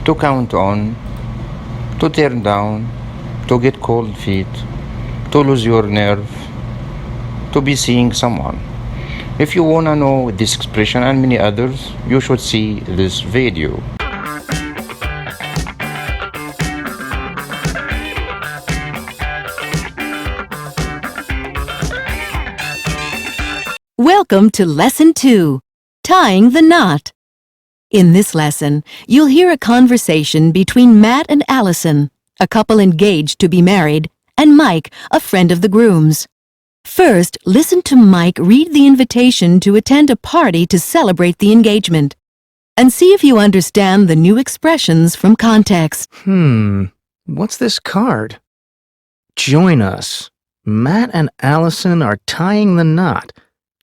to count on, to turn down, to get cold feet, to lose your nerve, to be seeing someone. If you wanna know this expression and many others, you should see this video. Welcome to Lesson 2, Tying the Knot. In this lesson, you'll hear a conversation between Matt and Allison, a couple engaged to be married, and Mike, a friend of the groom's. First, listen to Mike read the invitation to attend a party to celebrate the engagement, and see if you understand the new expressions from context. What's this card? Join us. Matt and Allison are tying the knot.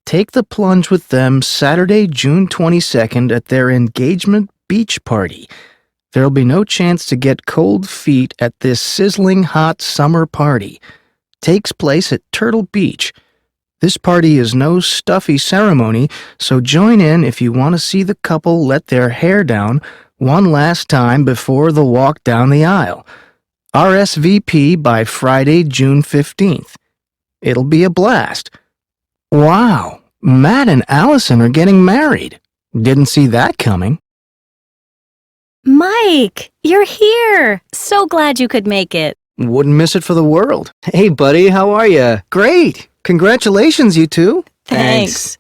Take the plunge with them Saturday, June 22nd at their engagement beach party. There'll be no chance to get cold feet at this sizzling hot summer party. Takes place at Turtle Beach. This party is no stuffy ceremony, so join in if you want to see the couple let their hair down one last time before the walk down the aisle. RSVP by Friday, June 15th. It'll be a blast. Wow, Matt and Allison are getting married. Didn't see that coming. Mike, you're here. So glad you could make it. Wouldn't miss it for the world. Hey, buddy, how are you? Great. Congratulations, you two. Thanks.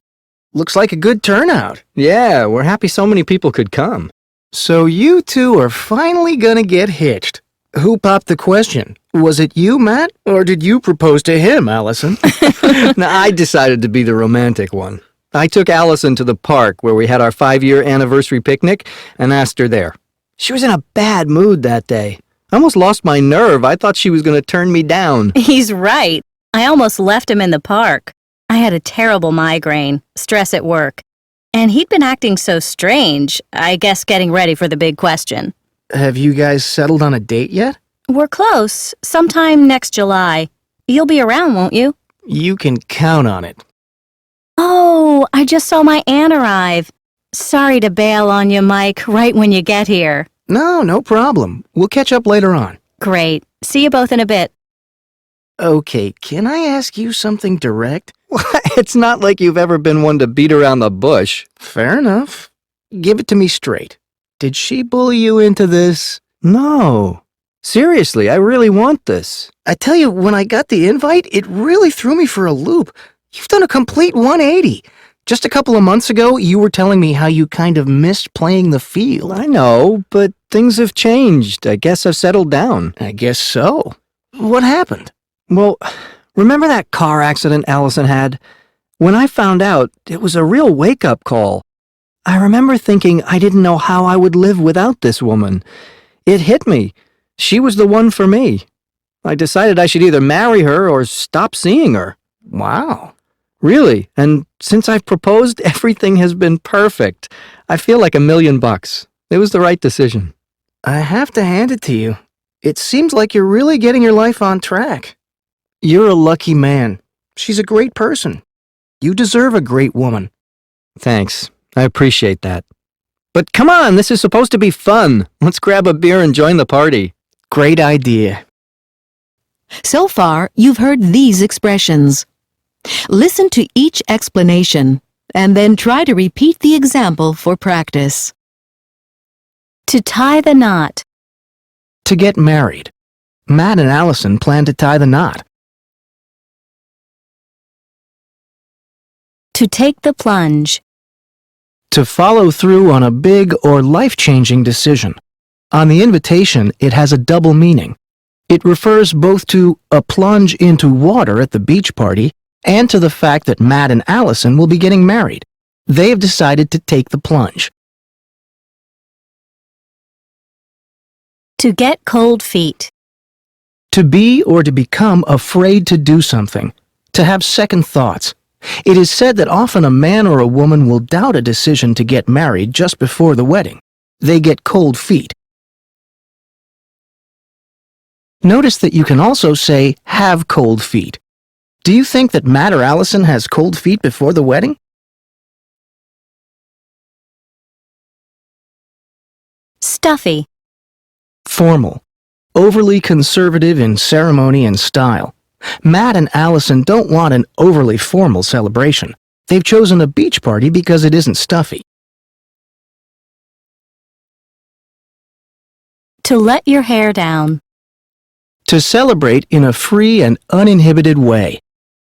Looks like a good turnout. Yeah, we're happy so many people could come. So you two are finally gonna get hitched. Who popped the question? Was it you, Matt, or did you propose to him, Allison? Now, I decided to be the romantic one. I took Allison to the park where we had our 5-year anniversary picnic and asked her there. She was in a bad mood that day. I almost lost my nerve. I thought she was going to turn me down. He's right. I almost left him in the park. I had a terrible migraine, stress at work, and he'd been acting so strange, I guess getting ready for the big question. Have you guys settled on a date yet? We're close. Sometime next July. You'll be around, won't you? You can count on it. Oh, I just saw my aunt arrive. Sorry to bail on you, Mike, right when you get here. No problem. We'll catch up later on. Great. See you both in a bit. Okay, can I ask you something direct? It's not like you've ever been one to beat around the bush. Fair enough. Give it to me straight. Did she bully you into this? No. Seriously, I really want this. I tell you, when I got the invite, it really threw me for a loop. You've done a complete 180. Just a couple of months ago, you were telling me how you kind of missed playing the field. I know, but things have changed. I guess I've settled down. I guess so. What happened? Well, remember that car accident Allison had? When I found out, it was a real wake-up call. I remember thinking I didn't know how I would live without this woman. It hit me. She was the one for me. I decided I should either marry her or stop seeing her. Wow. Really, and since I've proposed, everything has been perfect. I feel like $1,000,000. It was the right decision. I have to hand it to you. It seems like you're really getting your life on track. You're a lucky man. She's a great person. You deserve a great woman. Thanks. I appreciate that. But come on, this is supposed to be fun. Let's grab a beer and join the party. Great idea. So far, you've heard these expressions. Listen to each explanation, and then try to repeat the example for practice. To tie the knot. To get married. Matt and Allison plan to tie the knot. To take the plunge. To follow through on a big or life-changing decision. On the invitation, it has a double meaning. It refers both to a plunge into water at the beach party and to the fact that Matt and Allison will be getting married. They have decided to take the plunge. To get cold feet. To be or to become afraid to do something. To have second thoughts. It is said that often a man or a woman will doubt a decision to get married just before the wedding. They get cold feet. Notice that you can also say, have cold feet. Do you think that Matt or Allison has cold feet before the wedding? Stuffy. Formal. Overly conservative in ceremony and style. Matt and Allison don't want an overly formal celebration. They've chosen a beach party because it isn't stuffy. To let your hair down. To celebrate in a free and uninhibited way.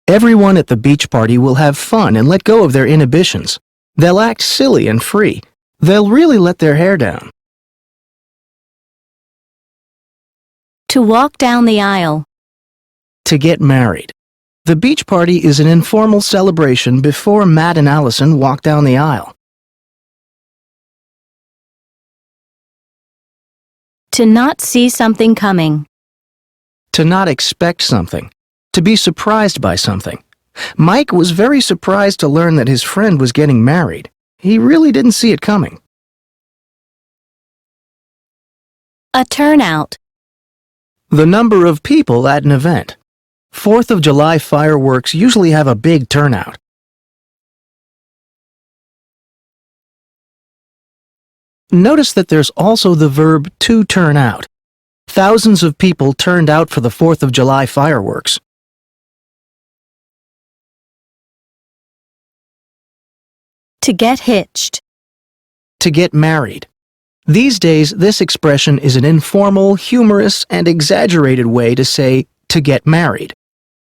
Everyone at the beach party will have fun and let go of their inhibitions. They'll act silly and free. They'll really let their hair down. To walk down the aisle. To get married. The beach party is an informal celebration before Matt and Allison walk down the aisle. To not see something coming. To not expect something. To be surprised by something. Mike was very surprised to learn that his friend was getting married. He really didn't see it coming. A turnout. The number of people at an event. 4th of July fireworks usually have a big turnout. Notice that there's also the verb to turn out. Thousands of people turned out for the 4th of July fireworks. To get hitched. To get married. These days, this expression is an informal, humorous, and exaggerated way to say to get married.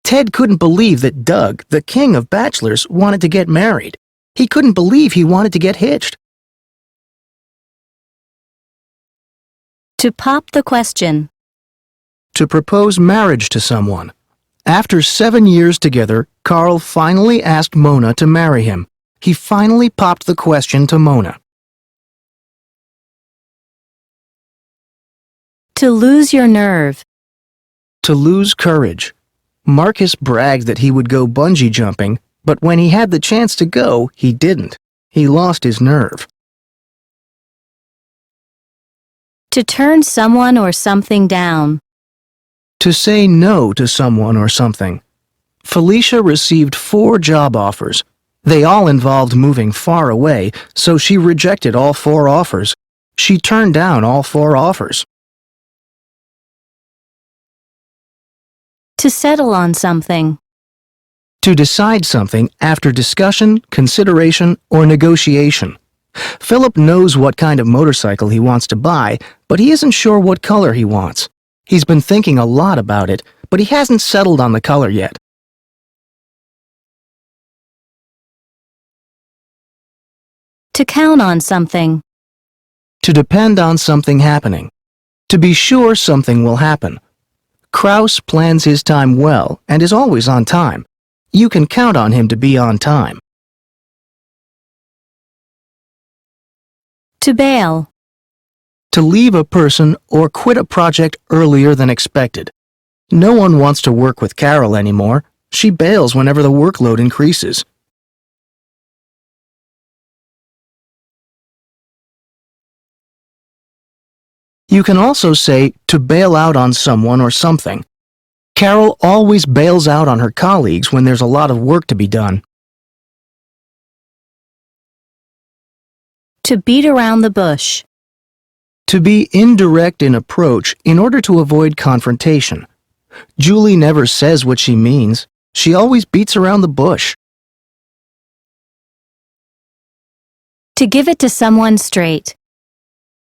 Ted couldn't believe that Doug, the king of bachelors, wanted to get married. He couldn't believe he wanted to get hitched. To pop the question. To propose marriage to someone. After 7 years together, Carl finally asked Mona to marry him. He finally popped the question to Mona. To lose your nerve. To lose courage. Marcus bragged that he would go bungee jumping, but when he had the chance to go, he didn't. He lost his nerve. To turn someone or something down. To say no to someone or something. Felicia received 4 job offers. They all involved moving far away, so she rejected all 4 offers. She turned down all 4 offers. To settle on something. To decide something after discussion, consideration, or negotiation. Philip knows what kind of motorcycle he wants to buy, but he isn't sure what color he wants. He's been thinking a lot about it, but he hasn't settled on the color yet. To count on something. To depend on something happening. To be sure something will happen. Kraus plans his time well and is always on time. You can count on him to be on time. To bail. To leave a person or quit a project earlier than expected. No one wants to work with Carol anymore. She bails whenever the workload increases. You can also say to bail out on someone or something. Carol always bails out on her colleagues when there's a lot of work to be done. To beat around the bush. To be indirect in approach in order to avoid confrontation. Julie never says what she means. She always beats around the bush. To give it to someone straight.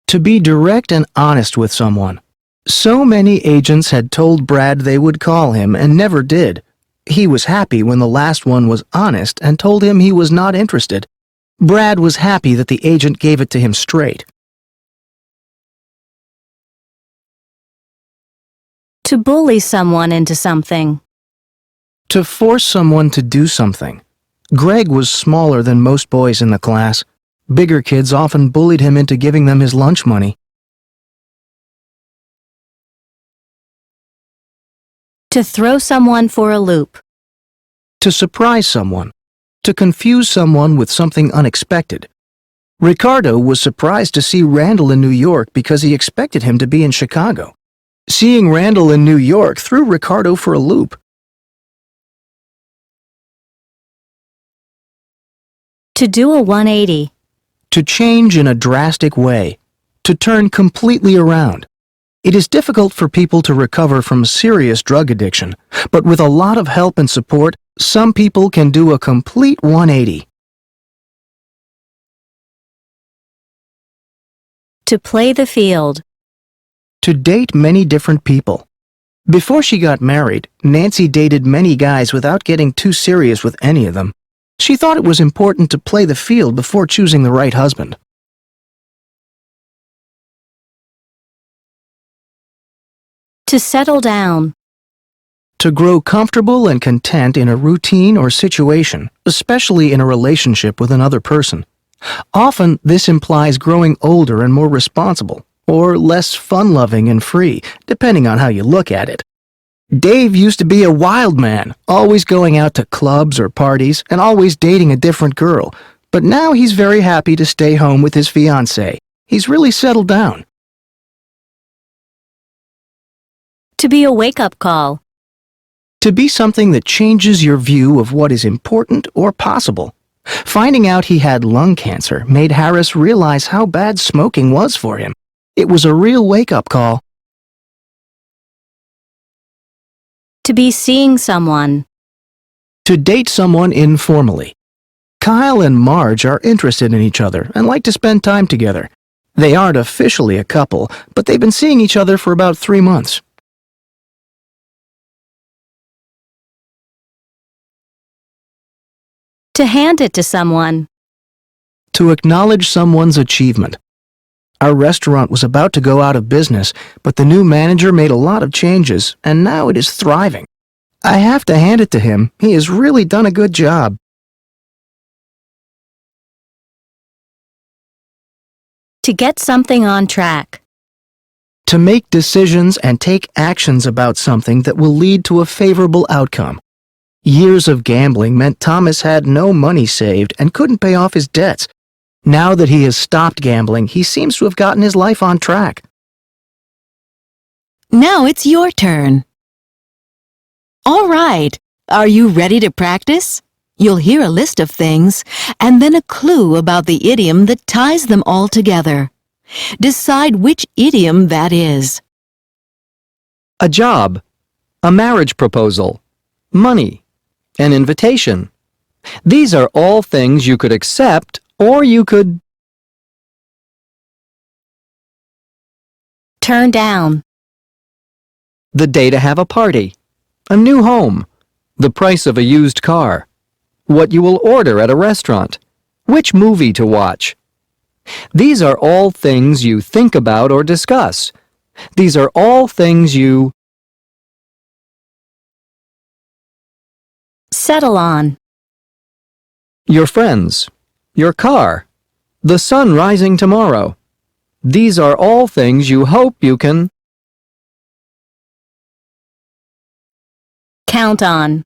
To be direct and honest with someone. So many agents had told Brad they would call him and never did. He was happy when the last one was honest and told him he was not interested. Brad was happy that the agent gave it to him straight. To bully someone into something. To force someone to do something. Greg was smaller than most boys in the class. Bigger kids often bullied him into giving them his lunch money. To throw someone for a loop. To surprise someone. To confuse someone with something unexpected. Ricardo was surprised to see Randall in New York because he expected him to be in Chicago. Seeing Randall in New York threw Ricardo for a loop. To do a 180. To change in a drastic way. To turn completely around. It is difficult for people to recover from serious drug addiction, but with a lot of help and support, some people can do a complete 180. To play the field. To date many different people. Before she got married, Nancy dated many guys without getting too serious with any of them. She thought it was important to play the field before choosing the right husband. To settle down. To grow comfortable and content in a routine or situation, especially in a relationship with another person. Often, this implies growing older and more responsible, or less fun-loving and free, depending on how you look at it. Dave used to be a wild man, always going out to clubs or parties and always dating a different girl, but now he's very happy to stay home with his fiancée. He's really settled down. To be a wake-up call. To be something that changes your view of what is important or possible. Finding out he had lung cancer made Harris realize how bad smoking was for him. It was a real wake-up call. To be seeing someone. To date someone informally. Kyle and Marge are interested in each other and like to spend time together. They aren't officially a couple, but they've been seeing each other for about 3 months. To hand it to someone. To acknowledge someone's achievement. Our restaurant was about to go out of business, but the new manager made a lot of changes, and now it is thriving. I have to hand it to him. He has really done a good job. To get something on track. To make decisions and take actions about something that will lead to a favorable outcome. Years of gambling meant Thomas had no money saved and couldn't pay off his debts. Now that he has stopped gambling, he seems to have gotten his life on track. Now it's your turn. All right, are you ready to practice? You'll hear a list of things and then a clue about the idiom that ties them all together. Decide which idiom that is. A job, a marriage proposal, money, an invitation. These are all things you could accept or you could turn down. the day to have a party, a new home, the price of a used car, what you will order at a restaurant, which movie to watch. These are all things you think about or discuss. These are all things you Settle on. your friends, your car, the sun rising tomorrow. These are all things you hope you can Count on.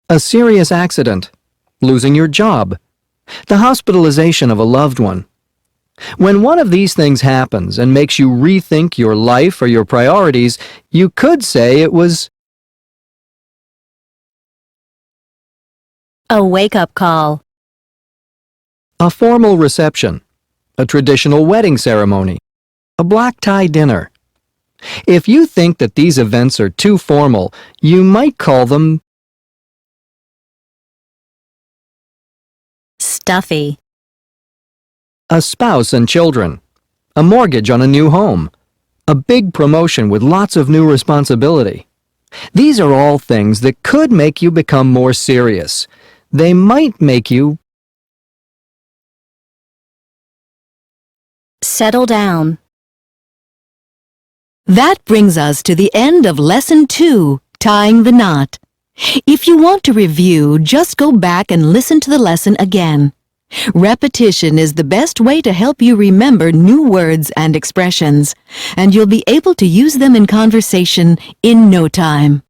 a serious accident, losing your job, the hospitalization of a loved one. When one of these things happens and makes you rethink your life or your priorities, you could say it was A wake-up call. a formal reception, a traditional wedding ceremony, a black tie dinner. If you think that these events are too formal, you might call them Stuffy. a spouse and children, a mortgage on a new home, a big promotion with lots of new responsibility. These are all things that could make you become more serious. They might make you Settle down. That brings us to the end of Lesson 2, Tying the Knot. If you want to review, just go back and listen to the lesson again. Repetition is the best way to help you remember new words and expressions, and you'll be able to use them in conversation in no time.